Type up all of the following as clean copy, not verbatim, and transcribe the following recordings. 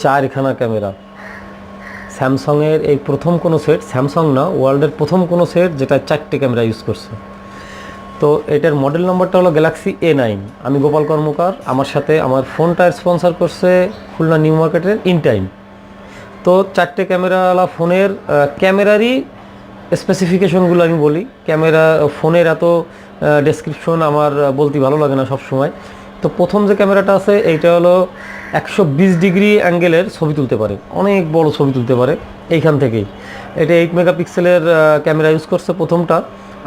4খানা camera. স্যামসাংয়ের এই প্রথম কোনো সেট, স্যামসাং না ওয়ার্ল্ডের প্রথম কোনো সেট যেটা 4টে ক্যামেরা ইউজ করছে। তো এটার মডেল নাম্বারটা হলো গ্যালাক্সি A9। আমি গোপাল কর্মকার, আমার সাথে আমার ফোনটা স্পন্সর করছে খুলনা নিউ মার্কেটের ইনটাইম। তো 4টে ক্যামেরাওয়ালা ফোনের ক্যামেরারই স্পেসিফিকেশনগুলো আমি বলি। ক্যামেরা ফোনের এত ডেসক্রিপশন আমার বলতে ভালো লাগে না সব সময়। তো প্রথম যে ক্যামেরাটা আছে এইটা হলো 120 ডিগ্রি অ্যাঙ্গেলের ছবি তুলতে পারে, অনেক বড় ছবি তুলতে পারে এইখান থেকেই। এটা 8 মেগাপিক্সেলের ক্যামেরা ইউজ করছে প্রথমটা,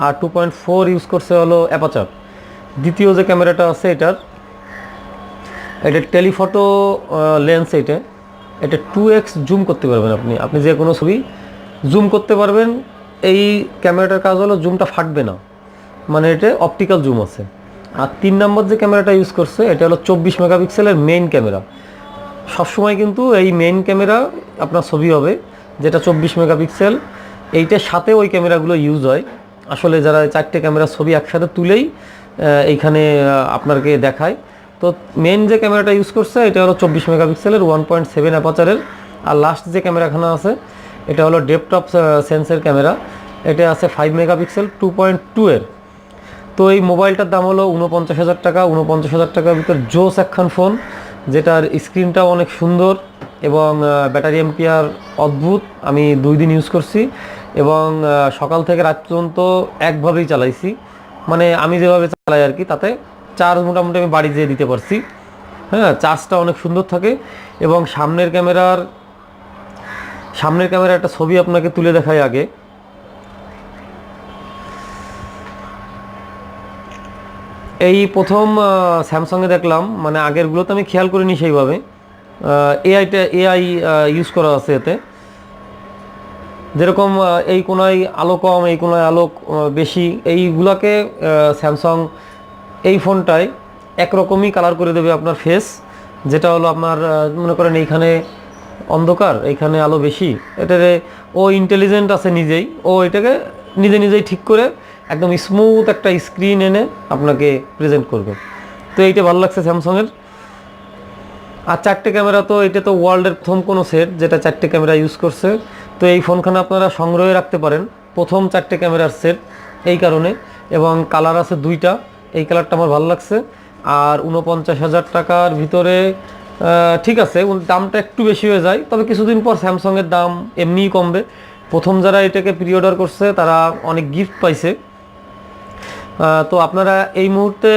আর 2.4 ইউজ করছে হলো অ্যাপাচার। দ্বিতীয় যে ক্যামেরাটা আছে এটা টেলিফটো লেন্স। এটা 2x জুম করতে পারবেন আপনি যে কোনো ছবি জুম করতে পারবেন। এই ক্যামেরাটার কাজ হলো জুমটা ফাটবে না, মানে এটা অপটিক্যাল জুম আছে। আর 3 নম্বর যে ক্যামেরাটা ইউজ করছে এটা হলো 24 মেগাপিক্সেলের মেইন ক্যামেরা। সবসময় কিন্তু এই মেইন ক্যামেরা আপনার ছবি হবে যেটা 24 মেগাপিক্সেল। এইটার সাথে ওই ক্যামেরাগুলো ইউজ হয়। আসলে যারা 4টে ক্যামেরা ছবি একসাথে তুলেই এইখানে আপনাকে দেখায়। তো মেইন যে ক্যামেরাটা ইউজ করছে এটা হলো 24 মেগাপিক্সেলের 1.7 অ্যাপাচারের। আর লাস্ট যে ক্যামেরাখানা আছে এটা হলো ডেপথ সেন্সের ক্যামেরা। এটা আছে 5 মেগাপিক্সেল 2.2 এর। তো এই মোবাইলটার দাম হলো 49,000 টাকা। 49,000 টাকার ভিতর জোস একখান ফোন, যেটার স্ক্রিনটাও অনেক সুন্দর এবং ব্যাটারি এম্পিয়ার অদ্ভুত। আমি 2 দিন ইউজ করছি এবং সকাল থেকে রাত পর্যন্ত একভাবেই চালাইছি, মানে আমি যেভাবে চালাই আর কি। তাতে চার্জ মোটামুটি আমি বাড়ি যেয়ে দিতে পারছি। হ্যাঁ, চার্জটা অনেক সুন্দর থাকে। এবং সামনের ক্যামেরা একটা ছবি আপনাকে তুলে দেখাই আগে। এই প্রথম স্যামসাংয়ে দেখলাম, মানে আগেরগুলোতে আমি খেয়াল করিনি সেইভাবে। এআই ইউজ করা আছে এতে। যেরকম এই কোনায় আলো কম, এই কোনায় আলো বেশি, এইগুলাকে স্যামসাং এই ফোনটায় একরকমই কালার করে দেবে আপনার ফেস। যেটা হলো আপনার মনে করেন এইখানে অন্ধকার, এইখানে আলো বেশি। এটারে ও ইন্টেলিজেন্ট আছে নিজেই, ও এটাকে নিজেই ঠিক করে একদম স্মুথ একটা স্ক্রিন এনে আপনাকে প্রেজেন্ট করবে। তো এইটা ভালো লাগছে স্যামসাংয়ের। আর 4টে ক্যামেরা, তো এটা তো ওয়ার্ল্ডের প্রথম কোনো সেট যেটা 4টে ক্যামেরা ইউজ করছে। তো এই ফোনখানে আপনারা সংগ্রহে রাখতে পারেন, প্রথম 4টে ক্যামেরার সেট এই কারণে। এবং কালার আছে 2টা, এই কালারটা আমার ভালো লাগছে। আর 49,000 টাকার ভিতরে ঠিক আছে, দামটা একটু বেশি হয়ে যায়, তবে কিছুদিন পর স্যামসাংয়ের দাম এমনিই কমবে। প্রথম যারা এটাকে প্রি অর্ডার করছে তারা অনেক গিফট পাইছে। তো আপনারা এই মুহূর্তে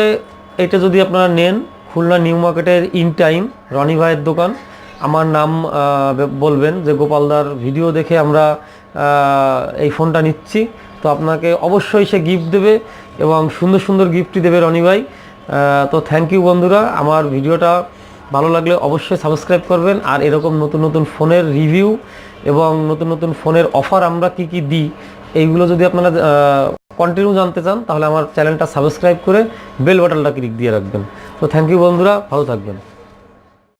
এটা যদি আপনারা নেন, খুলনা নিউ মার্কেটের ইনটাইম রনি ভাইয়ের দোকান। আমার নাম বলবেন যে গোপালদার ভিডিও দেখে আমরা এই ফোনটা নিচ্ছি। তো আপনাকে অবশ্যই সে গিফট দেবে এবং সুন্দর সুন্দর গিফটই দেবে রনি ভাই। তো থ্যাংক ইউ বন্ধুরা। আমার ভিডিওটা ভালো লাগলে অবশ্যই সাবস্ক্রাইব করবেন। আর এরকম নতুন নতুন ফোনের রিভিউ এবং নতুন নতুন ফোনের অফার আমরা কি কি দিই, এইগুলো যদি আপনারা কন্টিনিউ জানতে চান তাহলে আমার চ্যানেলটা সাবস্ক্রাইব করে বেল বাটনটা ক্লিক দিয়ে রাখবেন। তো থ্যাংক ইউ বন্ধুরা, ভালো থাকবেন।